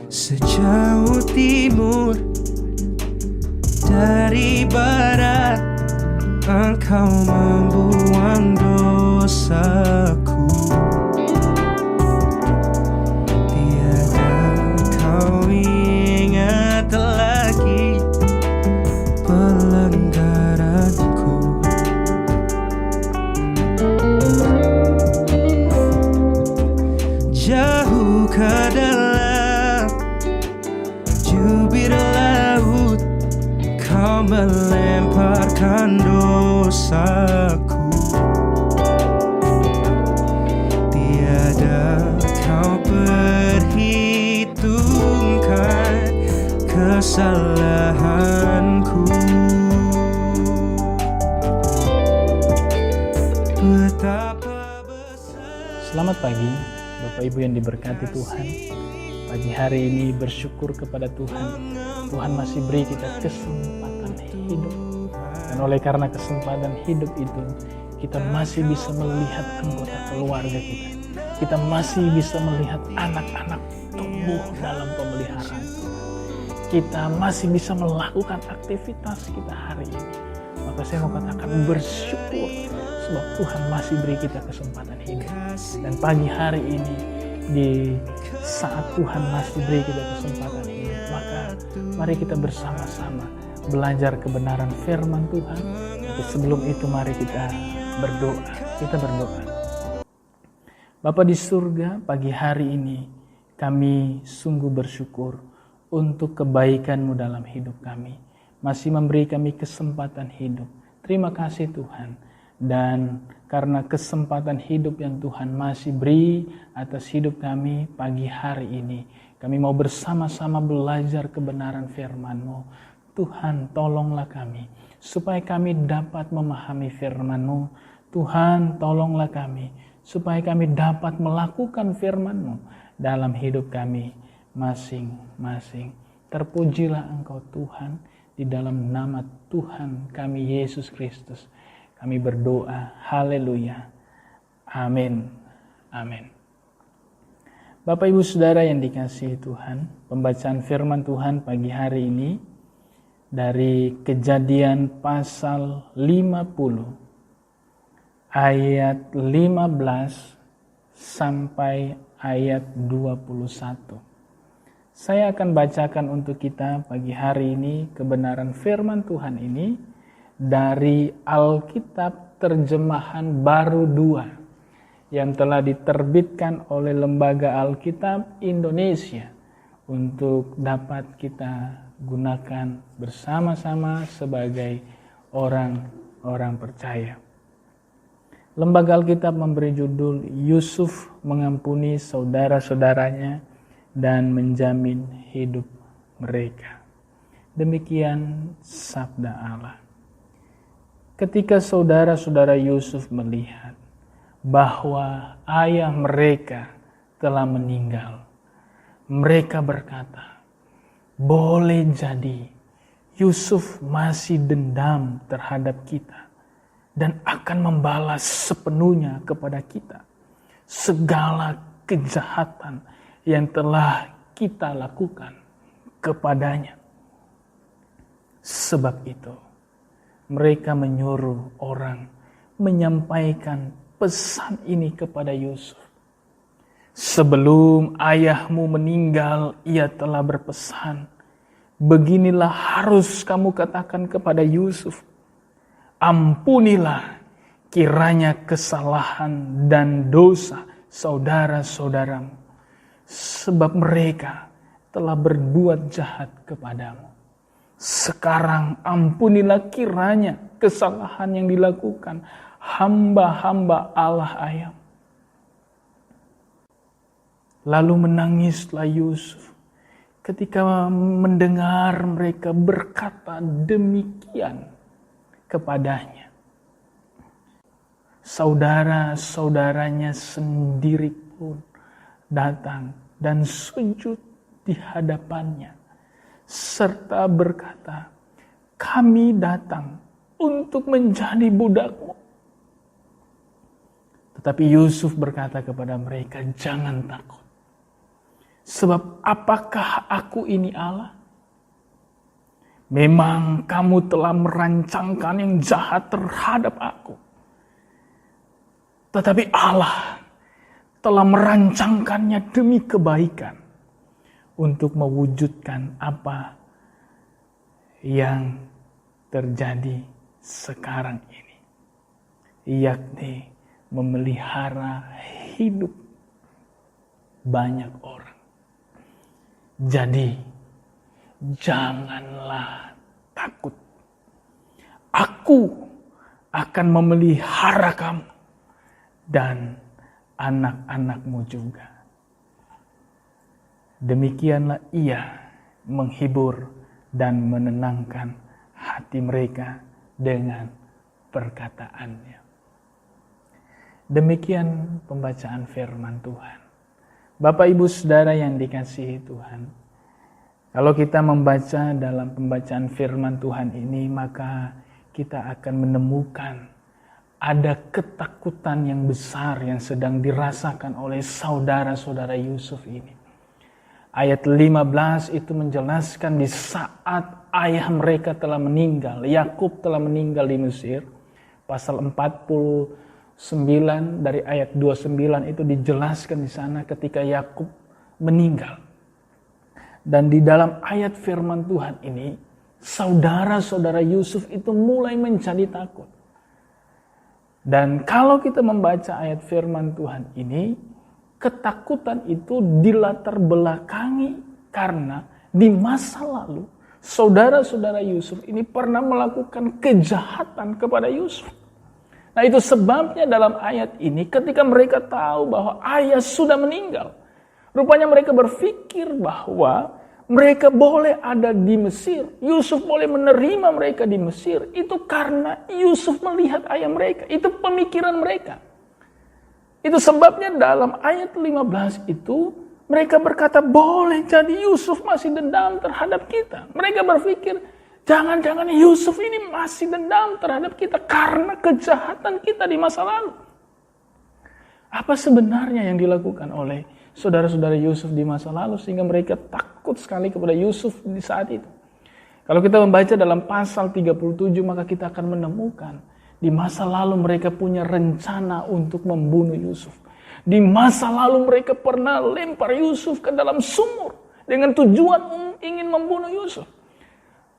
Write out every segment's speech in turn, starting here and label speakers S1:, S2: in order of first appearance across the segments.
S1: Sejauh timur dari barat, Engkau membuang dosaku. Tiada kau ingat lagi pelanggaranku. Jauh ke dalam jubir laut, Kau melemparkan dosaku. Tiada kau perhitungkan kesalahanku. Betapa besar.
S2: Selamat pagi, Bapak Ibu yang diberkati Tuhan. Pagi hari ini bersyukur kepada Tuhan. Tuhan masih beri kita kesempatan hidup. Dan oleh karena kesempatan hidup itu, kita masih bisa melihat anggota keluarga kita. Kita masih bisa melihat anak-anak tumbuh dalam pemeliharaan Tuhan. Kita masih bisa melakukan aktivitas kita hari ini. Maka saya mau katakan bersyukur sebab Tuhan masih beri kita kesempatan hidup. Dan pagi hari ini, di saat Tuhan masih beri kita kesempatan hidup, maka mari kita bersama-sama belajar kebenaran firman Tuhan. Tapi sebelum itu mari kita berdoa. Kita berdoa. Bapa di surga, pagi hari ini kami sungguh bersyukur untuk kebaikan-Mu dalam hidup kami. Masih memberi kami kesempatan hidup. Terima kasih Tuhan. Dan karena kesempatan hidup yang Tuhan masih beri atas hidup kami pagi hari ini, kami mau bersama-sama belajar kebenaran firman-Mu. Tuhan, tolonglah kami supaya kami dapat memahami firman-Mu. Tuhan, tolonglah kami supaya kami dapat melakukan firman-Mu dalam hidup kami masing-masing. Terpujilah Engkau Tuhan, di dalam nama Tuhan kami Yesus Kristus. Kami berdoa, haleluya, amin, amin. Bapak Ibu Saudara yang dikasihi Tuhan, pembacaan firman Tuhan pagi hari ini dari Kejadian pasal 50, ayat 15 sampai ayat 21. Saya akan bacakan untuk kita pagi hari ini kebenaran firman Tuhan ini dari Alkitab Terjemahan Baru 2 yang telah diterbitkan oleh Lembaga Alkitab Indonesia untuk dapat kita gunakan bersama-sama sebagai orang-orang percaya. Lembaga Alkitab memberi judul Yusuf mengampuni saudara-saudaranya dan menjamin hidup mereka. Demikian sabda Allah. Ketika saudara-saudara Yusuf melihat bahwa ayah mereka telah meninggal, mereka berkata, boleh jadi Yusuf masih dendam terhadap kita dan akan membalas sepenuhnya kepada kita segala kejahatan yang telah kita lakukan kepadanya. Sebab itu, mereka menyuruh orang menyampaikan pesan ini kepada Yusuf. Sebelum ayahmu meninggal, ia telah berpesan, beginilah harus kamu katakan kepada Yusuf, ampunilah kiranya kesalahan dan dosa saudara-saudaramu, sebab mereka telah berbuat jahat kepadamu. Sekarang ampunilah kiranya kesalahan yang dilakukan hamba-hamba Allah ayam. Lalu menangislah Yusuf ketika mendengar mereka berkata demikian kepadanya. Saudara-saudaranya sendiri pun datang dan sujud di hadapannya serta berkata, kami datang untuk menjadi budakmu. Tetapi Yusuf berkata kepada mereka, jangan takut. Sebab apakah aku ini Allah? Memang kamu telah merancangkan yang jahat terhadap aku. Tetapi Allah telah merancangkannya demi kebaikan untuk mewujudkan apa yang terjadi sekarang ini, yakni memelihara hidup banyak orang. Jadi janganlah takut. Aku akan memelihara kamu dan anak-anakmu juga. Demikianlah ia menghibur dan menenangkan hati mereka dengan perkataannya. Demikian pembacaan firman Tuhan. Bapak Ibu Saudara yang dikasihi Tuhan, kalau kita membaca dalam pembacaan firman Tuhan ini, maka kita akan menemukan ada ketakutan yang besar yang sedang dirasakan oleh saudara-saudara Yusuf ini. Ayat 15 itu menjelaskan di saat ayah mereka telah meninggal, Yakub telah meninggal di Mesir. Pasal 49 dari ayat 29 itu dijelaskan di sana ketika Yakub meninggal. Dan di dalam ayat firman Tuhan ini, saudara-saudara Yusuf itu mulai menjadi takut. Dan kalau kita membaca ayat firman Tuhan ini, ketakutan itu dilatar belakangi karena di masa lalu saudara-saudara Yusuf ini pernah melakukan kejahatan kepada Yusuf. Nah, itu sebabnya dalam ayat ini ketika mereka tahu bahwa ayah sudah meninggal, rupanya mereka berpikir bahwa mereka boleh ada di Mesir. Yusuf boleh menerima mereka di Mesir. Itu karena Yusuf melihat ayah mereka. Itu pemikiran mereka. Itu sebabnya dalam ayat 15 itu mereka berkata boleh jadi Yusuf masih dendam terhadap kita. Mereka berpikir jangan-jangan Yusuf ini masih dendam terhadap kita karena kejahatan kita di masa lalu. Apa sebenarnya yang dilakukan oleh saudara-saudara Yusuf di masa lalu sehingga mereka takut sekali kepada Yusuf di saat itu? Kalau kita membaca dalam pasal 37 maka kita akan menemukan di masa lalu mereka punya rencana untuk membunuh Yusuf. Di masa lalu mereka pernah lempar Yusuf ke dalam sumur dengan tujuan ingin membunuh Yusuf.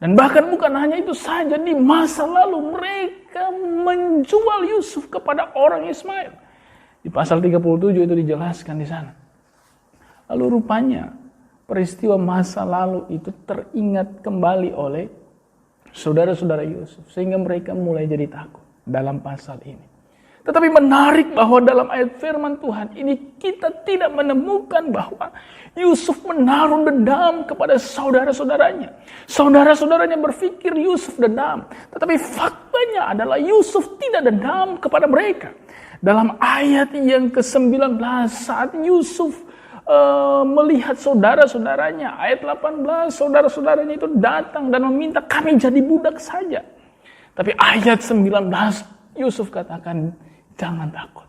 S2: Dan bahkan bukan hanya itu saja, di masa lalu mereka menjual Yusuf kepada orang Ismail. Di pasal 37 itu dijelaskan di sana. Lalu rupanya peristiwa masa lalu itu teringat kembali oleh saudara-saudara Yusuf. Sehingga mereka mulai jadi takut dalam pasal ini. Tetapi menarik bahwa dalam ayat firman Tuhan ini kita tidak menemukan bahwa Yusuf menaruh dendam kepada saudara-saudaranya. Saudara-saudaranya berpikir Yusuf dendam. Tetapi faktanya adalah Yusuf tidak dendam kepada mereka. Dalam ayat yang ke-19 saat Yusuf melihat saudara-saudaranya, ayat 18, saudara-saudaranya itu datang dan meminta kami jadi budak saja. Tapi ayat 19 Yusuf katakan jangan takut.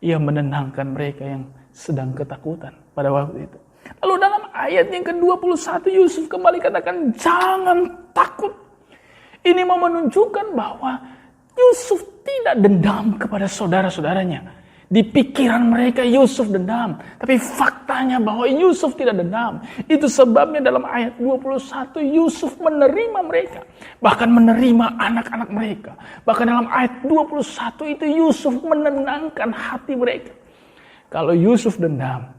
S2: Ia menenangkan mereka yang sedang ketakutan pada waktu itu. Lalu dalam ayat yang ke-21 Yusuf kembali katakan jangan takut. Ini mau menunjukkan bahwa Yusuf tidak dendam kepada saudara-saudaranya. Di pikiran mereka Yusuf dendam. Tapi faktanya bahwa Yusuf tidak dendam. Itu sebabnya dalam ayat 21 Yusuf menerima mereka. Bahkan menerima anak-anak mereka. Bahkan dalam ayat 21 itu Yusuf menenangkan hati mereka. Kalau Yusuf dendam,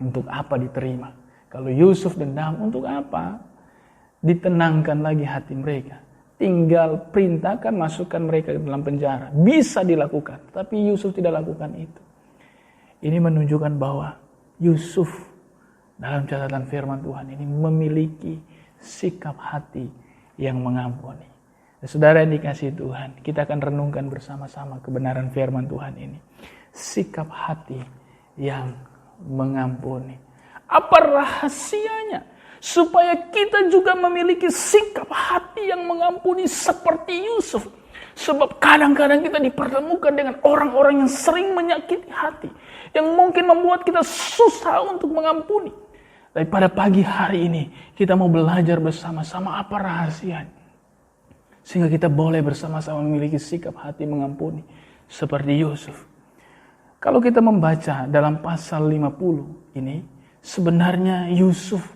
S2: untuk apa diterima? Kalau Yusuf dendam, untuk apa ditenangkan lagi hati mereka? Tinggal perintahkan masukkan mereka ke dalam penjara. Bisa dilakukan. Tapi Yusuf tidak lakukan itu. Ini menunjukkan bahwa Yusuf dalam catatan firman Tuhan ini memiliki sikap hati yang mengampuni. Saudara yang dikasihi Tuhan, kita akan renungkan bersama-sama kebenaran firman Tuhan ini. Sikap hati yang mengampuni. Apa rahasianya? Supaya kita juga memiliki sikap hati yang mengampuni seperti Yusuf. Sebab kadang-kadang kita dipertemukan dengan orang-orang yang sering menyakiti hati. Yang mungkin membuat kita susah untuk mengampuni. Tapi pada pagi hari ini kita mau belajar bersama-sama apa rahasianya. Sehingga kita boleh bersama-sama memiliki sikap hati mengampuni seperti Yusuf. Kalau kita membaca dalam pasal 50 ini, sebenarnya Yusuf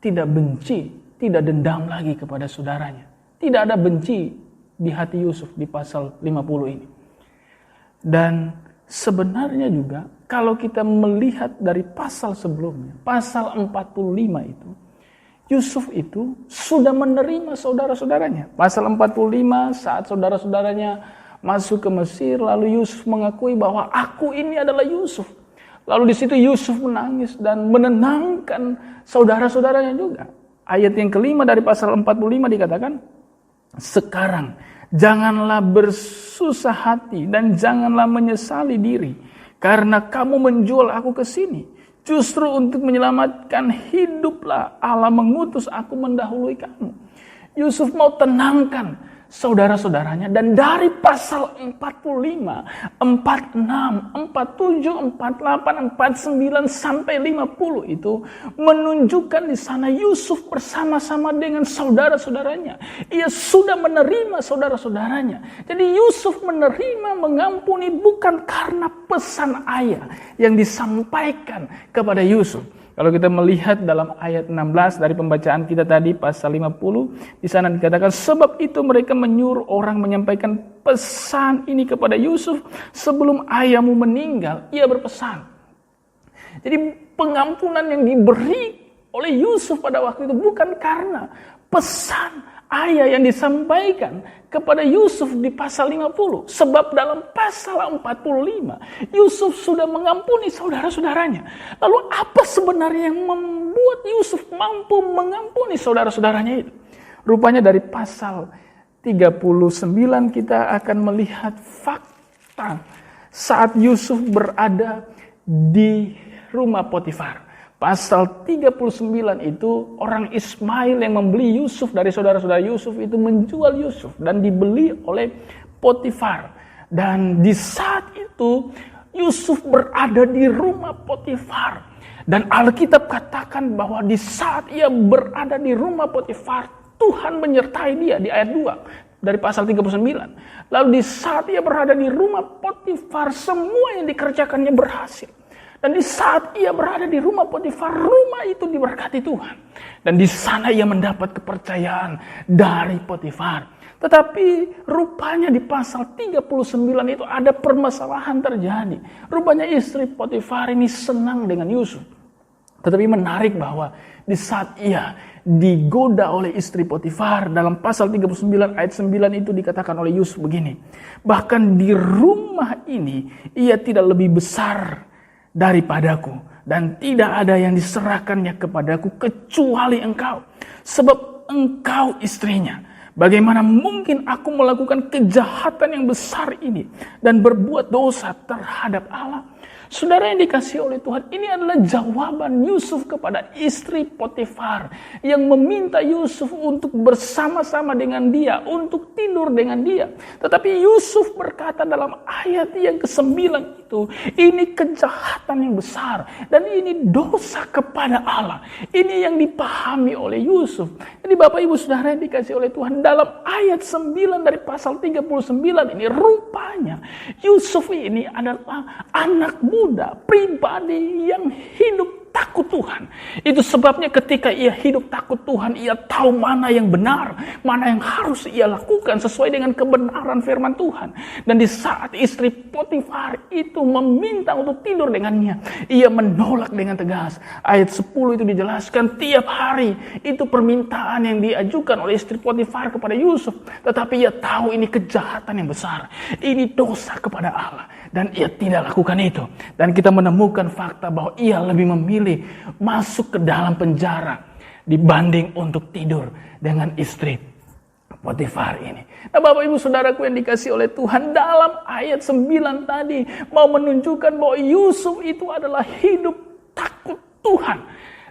S2: tidak benci, tidak dendam lagi kepada saudaranya. Tidak ada benci di hati Yusuf di pasal 50 ini. Dan sebenarnya juga kalau kita melihat dari pasal sebelumnya, pasal 45 itu, Yusuf itu sudah menerima saudara-saudaranya. Pasal 45 saat saudara-saudaranya masuk ke Mesir, lalu Yusuf mengakui bahwa aku ini adalah Yusuf. Lalu di situ Yusuf menangis dan menenangkan saudara-saudaranya juga. Ayat yang kelima dari pasal 45 dikatakan, sekarang janganlah bersusah hati dan janganlah menyesali diri karena kamu menjual aku ke sini. Justru untuk menyelamatkan hiduplah Allah mengutus aku mendahului kamu. Yusuf mau tenangkan saudara-saudaranya, dan dari pasal 45, 46, 47, 48, 49 sampai 50 itu menunjukkan di sana Yusuf bersama-sama dengan saudara-saudaranya. Ia sudah menerima saudara-saudaranya. Jadi Yusuf menerima mengampuni bukan karena pesan ayah yang disampaikan kepada Yusuf. Kalau kita melihat dalam ayat 16 dari pembacaan kita tadi pasal 50, di sana dikatakan sebab itu mereka menyuruh orang menyampaikan pesan ini kepada Yusuf sebelum ayahmu meninggal. Ia berpesan. Jadi pengampunan yang diberi oleh Yusuf pada waktu itu bukan karena pesan ayah yang disampaikan kepada Yusuf di pasal 50. Sebab dalam pasal 45, Yusuf sudah mengampuni saudara-saudaranya. Lalu apa sebenarnya yang membuat Yusuf mampu mengampuni saudara-saudaranya itu? Rupanya dari pasal 39 kita akan melihat fakta saat Yusuf berada di rumah Potifar. Pasal 39 itu orang Ismail yang membeli Yusuf dari saudara-saudara Yusuf itu menjual Yusuf dan dibeli oleh Potifar. Dan di saat itu Yusuf berada di rumah Potifar. Dan Alkitab katakan bahwa di saat ia berada di rumah Potifar, Tuhan menyertai dia di ayat 2 dari pasal 39. Lalu di saat ia berada di rumah Potifar, semua yang dikerjakannya berhasil. Dan di saat ia berada di rumah Potifar, rumah itu diberkati Tuhan. Dan di sana ia mendapat kepercayaan dari Potifar. Tetapi rupanya di pasal 39 itu ada permasalahan terjadi. Rupanya istri Potifar ini senang dengan Yusuf. Tetapi menarik bahwa di saat ia digoda oleh istri Potifar, dalam pasal 39 ayat 9 itu dikatakan oleh Yusuf begini. Bahkan di rumah ini ia tidak lebih besar daripadaku, dan tidak ada yang diserahkannya kepadaku kecuali engkau, sebab engkau istrinya. Bagaimana mungkin aku melakukan kejahatan yang besar ini dan berbuat dosa terhadap Allah? Saudara yang dikasihi oleh Tuhan, ini adalah jawaban Yusuf kepada istri Potifar yang meminta Yusuf untuk bersama-sama dengan dia, untuk tidur dengan dia. Tetapi Yusuf berkata dalam ayat yang ke-9 itu, ini kejahatan yang besar dan ini dosa kepada Allah. Ini yang dipahami oleh Yusuf. Jadi Bapak Ibu Saudara yang dikasihi oleh Tuhan, dalam ayat 9 dari pasal 39 ini rupanya Yusuf ini adalah anak muda, pribadi yang hidup takut Tuhan. Itu sebabnya ketika ia hidup takut Tuhan, ia tahu mana yang benar, mana yang harus ia lakukan sesuai dengan kebenaran firman Tuhan. Dan di saat istri Potifar itu meminta untuk tidur dengannya, ia menolak dengan tegas. Ayat 10 itu dijelaskan tiap hari itu permintaan yang diajukan oleh istri Potifar kepada Yusuf. Tetapi ia tahu ini kejahatan yang besar, ini dosa kepada Allah, dan ia tidak lakukan itu. Dan kita menemukan fakta bahwa ia lebih memilih masuk ke dalam penjara dibanding untuk tidur dengan istri Potifar ini. Nah, Bapak Ibu Saudaraku yang dikasihi oleh Tuhan, dalam ayat 9 tadi mau menunjukkan bahwa Yusuf itu adalah hidup takut Tuhan.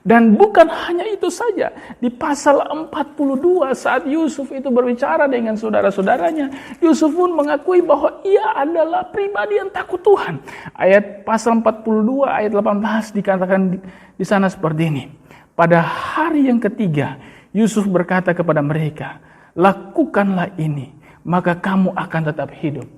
S2: Dan bukan hanya itu saja, di pasal 42 saat Yusuf itu berbicara dengan saudara-saudaranya, Yusuf pun mengakui bahwa ia adalah pribadi yang takut Tuhan. Ayat pasal 42 ayat 18 dikatakan di sana seperti ini. Pada hari yang ketiga, Yusuf berkata kepada mereka, lakukanlah ini, maka kamu akan tetap hidup.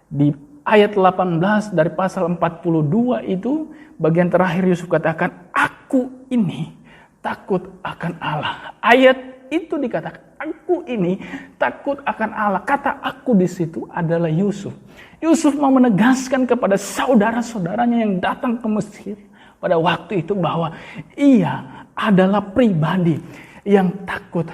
S2: Di ayat 18 dari pasal 42 itu, bagian terakhir Yusuf katakan, aku ini takut akan Allah. Ayat itu dikatakan, aku ini takut akan Allah. Kata aku di situ adalah Yusuf. Yusuf mau menegaskan kepada saudara-saudaranya yang datang ke Mesir pada waktu itu bahwa ia adalah pribadi yang takut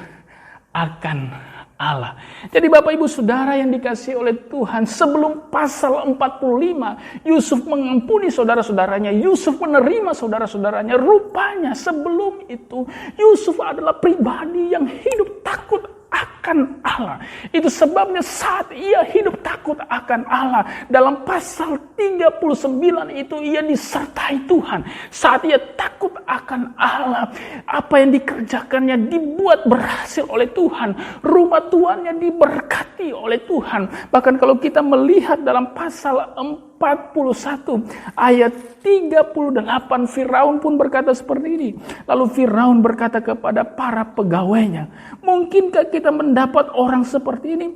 S2: akan Allah. Jadi Bapak Ibu Saudara yang dikasihi oleh Tuhan, sebelum pasal 45, Yusuf mengampuni saudara-saudaranya, Yusuf menerima saudara-saudaranya. Rupanya sebelum itu, Yusuf adalah pribadi yang hidup takut akan Allah. Itu sebabnya saat ia hidup takut akan Allah, dalam pasal 39 itu ia disertai Tuhan. Saat ia takut akan Allah, apa yang dikerjakannya dibuat berhasil oleh Tuhan. Rumah tuannya diberkati oleh Tuhan. Bahkan kalau kita melihat dalam pasal 41 ayat 38, Firaun pun berkata seperti ini. Lalu Firaun berkata kepada para pegawainya, mungkinkah kita mendapat orang seperti ini?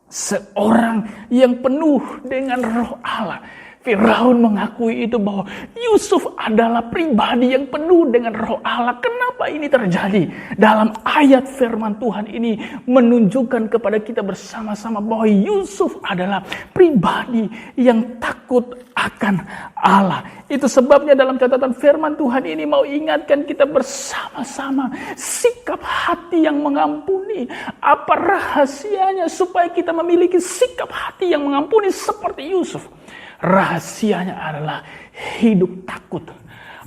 S2: Seorang yang penuh dengan roh Allah. Firaun mengakui itu bahwa Yusuf adalah pribadi yang penuh dengan roh Allah. Kenapa ini terjadi? Dalam ayat firman Tuhan ini menunjukkan kepada kita bersama-sama bahwa Yusuf adalah pribadi yang takut akan Allah. Itu sebabnya dalam catatan firman Tuhan ini mau ingatkan kita bersama-sama, sikap hati yang mengampuni. Apa rahasianya supaya kita memiliki sikap hati yang mengampuni seperti Yusuf? Rahasianya adalah hidup takut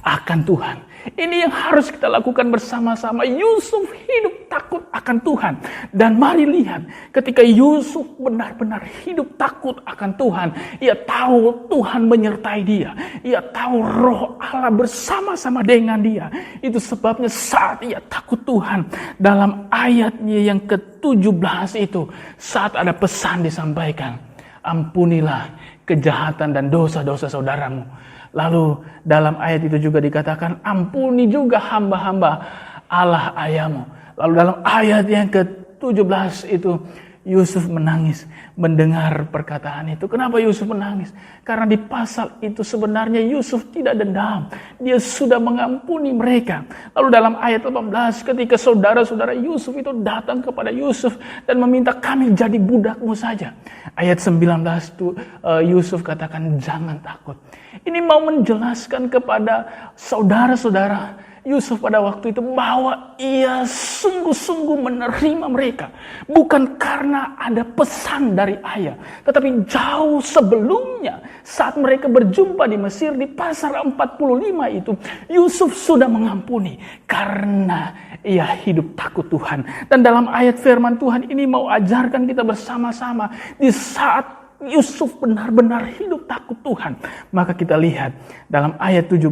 S2: akan Tuhan. Ini yang harus kita lakukan bersama-sama. Yusuf hidup takut akan Tuhan. Dan mari lihat, ketika Yusuf benar-benar hidup takut akan Tuhan, ia tahu Tuhan menyertai dia. Ia tahu roh Allah bersama-sama dengan dia. Itu sebabnya saat ia takut Tuhan, dalam ayatnya yang ke-17 itu, saat ada pesan disampaikan, ampunilah kejahatan dan dosa-dosa saudaramu. Lalu dalam ayat itu juga dikatakan, ampuni juga hamba-hamba Allah ayahmu. Lalu dalam ayat yang ke-17 itu, Yusuf menangis mendengar perkataan itu. Kenapa Yusuf menangis? Karena di pasal itu sebenarnya Yusuf tidak dendam. Dia sudah mengampuni mereka. Lalu dalam ayat 18, ketika saudara-saudara Yusuf itu datang kepada Yusuf dan meminta, kami jadi budakmu saja. Ayat 19 itu Yusuf katakan, jangan takut. Ini mau menjelaskan kepada saudara-saudara Yusuf pada waktu itu bahwa ia sungguh-sungguh menerima mereka. Bukan karena ada pesan dari ayah, tetapi jauh sebelumnya saat mereka berjumpa di Mesir di pasal 45 itu, Yusuf sudah mengampuni karena ia hidup takut Tuhan. Dan dalam ayat firman Tuhan ini mau ajarkan kita bersama-sama, di saat Yusuf benar-benar hidup takut Tuhan, maka kita lihat dalam ayat 17,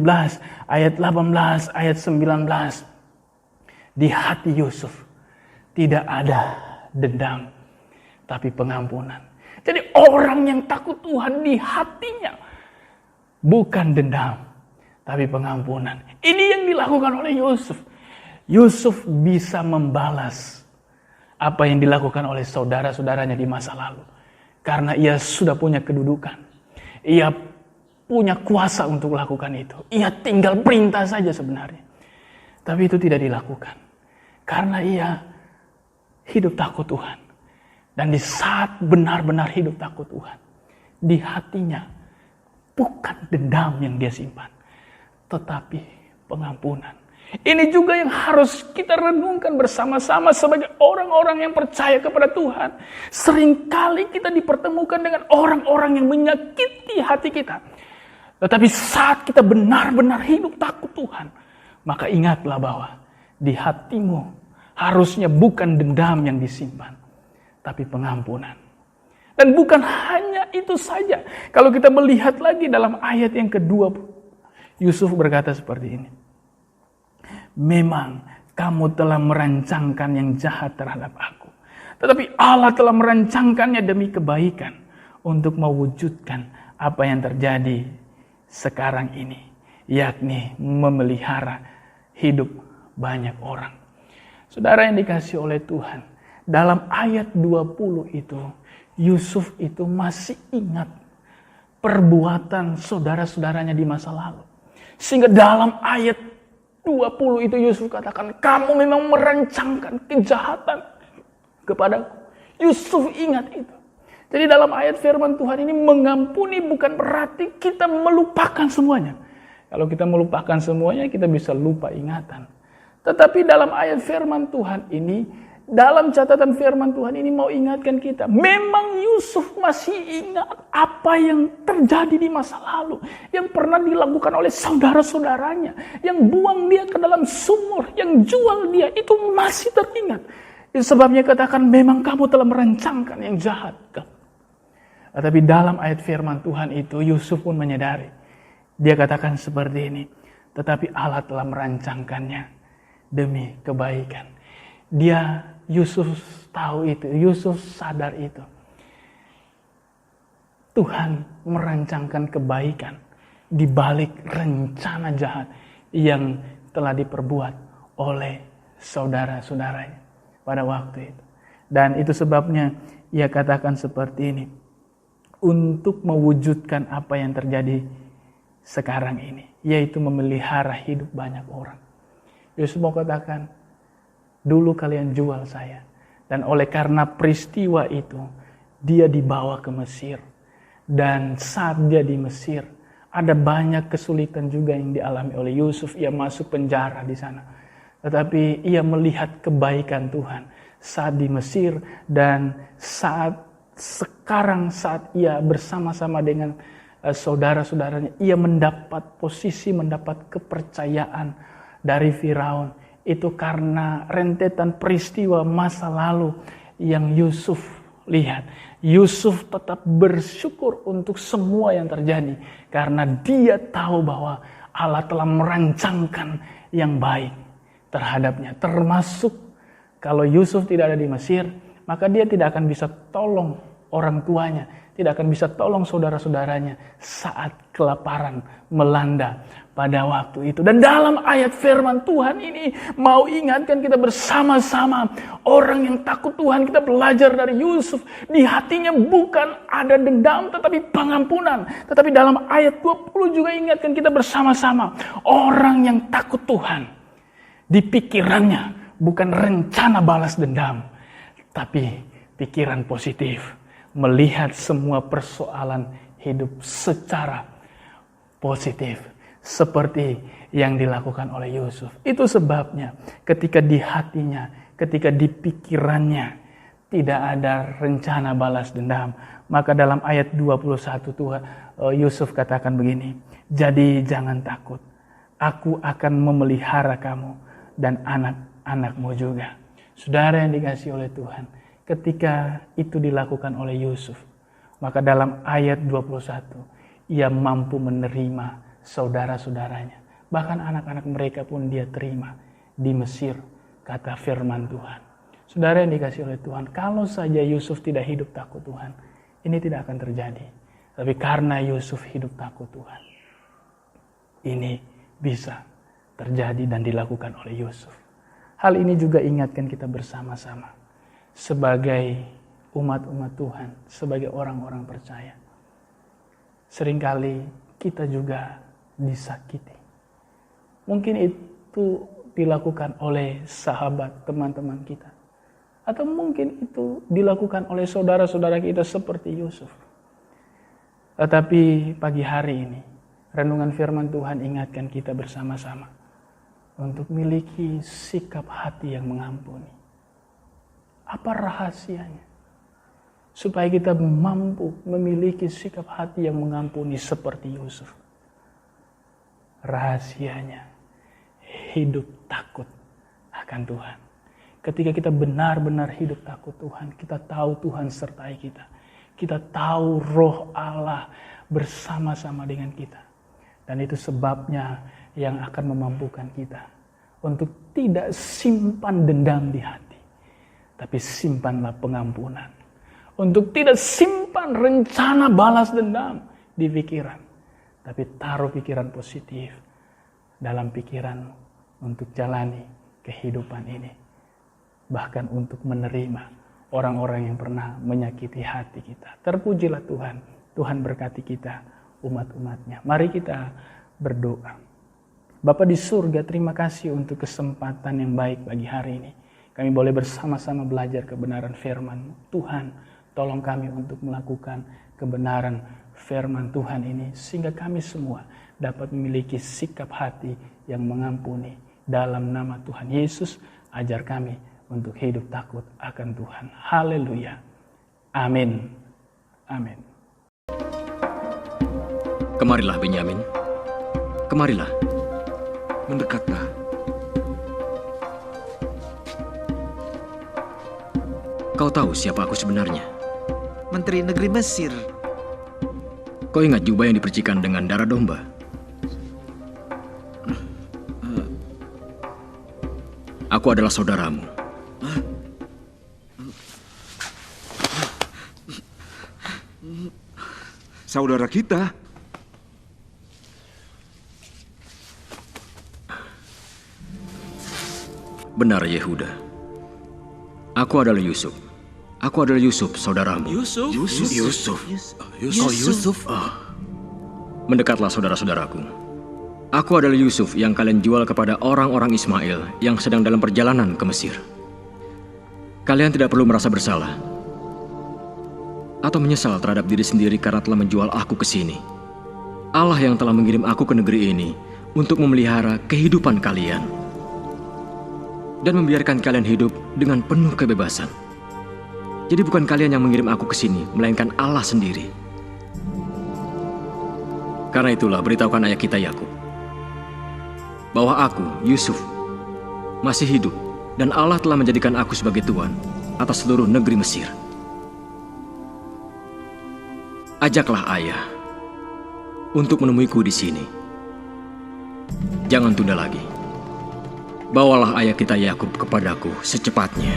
S2: ayat 18, ayat 19, di hati Yusuf tidak ada dendam, tapi pengampunan. Jadi orang yang takut Tuhan di hatinya bukan dendam, tapi pengampunan. Ini yang dilakukan oleh Yusuf. Yusuf bisa membalas apa yang dilakukan oleh saudara-saudaranya di masa lalu. Karena ia sudah punya kedudukan. Ia punya kuasa untuk melakukan itu. Ia tinggal perintah saja sebenarnya. Tapi itu tidak dilakukan. Karena ia hidup takut Tuhan. Dan di saat benar-benar hidup takut Tuhan, di hatinya bukan dendam yang dia simpan, tetapi pengampunan. Ini juga yang harus kita renungkan bersama-sama sebagai orang-orang yang percaya kepada Tuhan. Seringkali kita dipertemukan dengan orang-orang yang menyakiti hati kita. Tetapi saat kita benar-benar hidup takut Tuhan, maka ingatlah bahwa di hatimu harusnya bukan dendam yang disimpan, tapi pengampunan. Dan bukan hanya itu saja. Kalau kita melihat lagi dalam ayat yang kedua, Yusuf berkata seperti ini. Memang kamu telah merancangkan yang jahat terhadap aku. Tetapi Allah telah merancangkannya demi kebaikan. Untuk mewujudkan apa yang terjadi sekarang ini. Yakni memelihara hidup banyak orang. Saudara yang dikasihi oleh Tuhan, dalam ayat 20 itu, Yusuf itu masih ingat perbuatan saudara-saudaranya di masa lalu. Sehingga dalam ayat 20 itu Yusuf katakan, kamu memang merancangkan kejahatan kepadaku. Yusuf ingat itu. Jadi dalam ayat firman Tuhan ini mengampuni bukan berarti kita melupakan semuanya. Kalau kita melupakan semuanya, kita bisa lupa ingatan. Tetapi dalam ayat firman Tuhan ini, dalam catatan firman Tuhan ini mau ingatkan kita, memang Yusuf masih ingat apa yang terjadi di masa lalu, yang pernah dilakukan oleh saudara-saudaranya, yang buang dia ke dalam sumur, yang jual dia, itu masih teringat. Itu sebabnya katakan, memang kamu telah merancangkan yang jahat. Tetapi dalam ayat firman Tuhan itu, Yusuf pun menyadari. Dia katakan seperti ini, tetapi Allah telah merancangkannya demi kebaikan. Yusuf tahu itu, Yusuf sadar itu. Tuhan merancangkan kebaikan di balik rencana jahat yang telah diperbuat oleh saudara-saudaranya pada waktu itu. Dan itu sebabnya ia katakan seperti ini, untuk mewujudkan apa yang terjadi sekarang ini, yaitu memelihara hidup banyak orang. Yesus mau katakan, dulu kalian jual saya, dan oleh karena peristiwa itu, dia dibawa ke Mesir. Dan saat dia di Mesir, ada banyak kesulitan juga yang dialami oleh Yusuf. Ia masuk penjara di sana. Tetapi ia melihat kebaikan Tuhan saat di Mesir, dan saat ia bersama-sama dengan saudara-saudaranya, ia mendapat posisi, mendapat kepercayaan dari Firaun. Itu karena rentetan peristiwa masa lalu yang Yusuf lihat. Yusuf tetap bersyukur untuk semua yang terjadi, karena dia tahu bahwa Allah telah merancangkan yang baik terhadapnya. Termasuk kalau Yusuf tidak ada di Mesir, maka dia tidak akan bisa tolong orang tuanya, tidak akan bisa tolong saudara-saudaranya saat kelaparan melanda pada waktu itu. Dan dalam ayat firman Tuhan ini mau ingatkan kita bersama-sama, orang yang takut Tuhan, kita belajar dari Yusuf. Di hatinya bukan ada dendam tetapi pengampunan. Tetapi dalam ayat 20 juga ingatkan kita bersama-sama, orang yang takut Tuhan, di pikirannya bukan rencana balas dendam, tapi pikiran positif, melihat semua persoalan hidup secara positif, seperti yang dilakukan oleh Yusuf. Itu sebabnya ketika di hatinya, ketika di pikirannya tidak ada rencana balas dendam, maka dalam ayat 21 Tuhan Yusuf katakan begini, jadi jangan takut, aku akan memelihara kamu dan anak-anakmu juga. Saudara yang dikasihi oleh Tuhan, ketika itu dilakukan oleh Yusuf, maka dalam ayat 21, ia mampu menerima saudara-saudaranya. Bahkan anak-anak mereka pun dia terima di Mesir, kata firman Tuhan. Saudara yang dikasihi oleh Tuhan, kalau saja Yusuf tidak hidup takut Tuhan, ini tidak akan terjadi. Tapi karena Yusuf hidup takut Tuhan, ini bisa terjadi dan dilakukan oleh Yusuf. Hal ini juga ingatkan kita bersama-sama sebagai umat-umat Tuhan, sebagai orang-orang percaya. Seringkali kita juga disakiti. Mungkin itu dilakukan oleh sahabat, teman-teman kita. Atau mungkin itu dilakukan oleh saudara-saudara kita seperti Yusuf. Tetapi pagi hari ini, renungan firman Tuhan ingatkan kita bersama-sama untuk miliki sikap hati yang mengampuni. Apa rahasianya? Supaya kita mampu memiliki sikap hati yang mengampuni seperti Yusuf. Rahasianya, hidup takut akan Tuhan. Ketika kita benar-benar hidup takut Tuhan, kita tahu Tuhan sertai kita. Kita tahu roh Allah bersama-sama dengan kita. Dan itu sebabnya yang akan memampukan kita untuk tidak simpan dendam di hati, tapi simpanlah pengampunan. Untuk tidak simpan rencana balas dendam di pikiran, tapi taruh pikiran positif dalam pikiranmu untuk jalani kehidupan ini. Bahkan untuk menerima orang-orang yang pernah menyakiti hati kita. Terpujilah Tuhan. Tuhan berkati kita, umat-umatnya. Mari kita berdoa. Bapa di surga, terima kasih untuk kesempatan yang baik bagi hari ini. Kami boleh bersama-sama belajar kebenaran firman-Mu. Tuhan, tolong kami untuk melakukan kebenaran firman Tuhan ini, sehingga kami semua dapat memiliki sikap hati yang mengampuni. Dalam nama Tuhan Yesus, ajar kami untuk hidup takut akan Tuhan. Haleluya. Amin. Amin.
S3: Kemarilah Benyamin. Kemarilah. Mendekatlah. Kau tahu siapa aku sebenarnya?
S4: Menteri Negeri Mesir.
S3: Kau ingat jubah yang dipercikan dengan darah domba? Aku adalah saudaramu.
S5: Saudara kita?
S3: Benar, Yehuda. Aku adalah Yusuf. Aku adalah Yusuf, saudaramu.
S5: Yusuf.
S3: Mendekatlah saudara-saudaraku. Aku adalah Yusuf yang kalian jual kepada orang-orang Ismail yang sedang dalam perjalanan ke Mesir. Kalian tidak perlu merasa bersalah atau menyesal terhadap diri sendiri karena telah menjual aku ke sini. Allah yang telah mengirim aku ke negeri ini untuk memelihara kehidupan kalian dan membiarkan kalian hidup dengan penuh kebebasan. Jadi bukan kalian yang mengirim aku ke sini, melainkan Allah sendiri. Karena itulah beritahukan ayah kita Yakub bahwa aku, Yusuf, masih hidup dan Allah telah menjadikan aku sebagai tuan atas seluruh negeri Mesir. Ajaklah ayah untuk menemuiku di sini. Jangan tunda lagi. Bawalah ayah kita Yakub kepadaku secepatnya.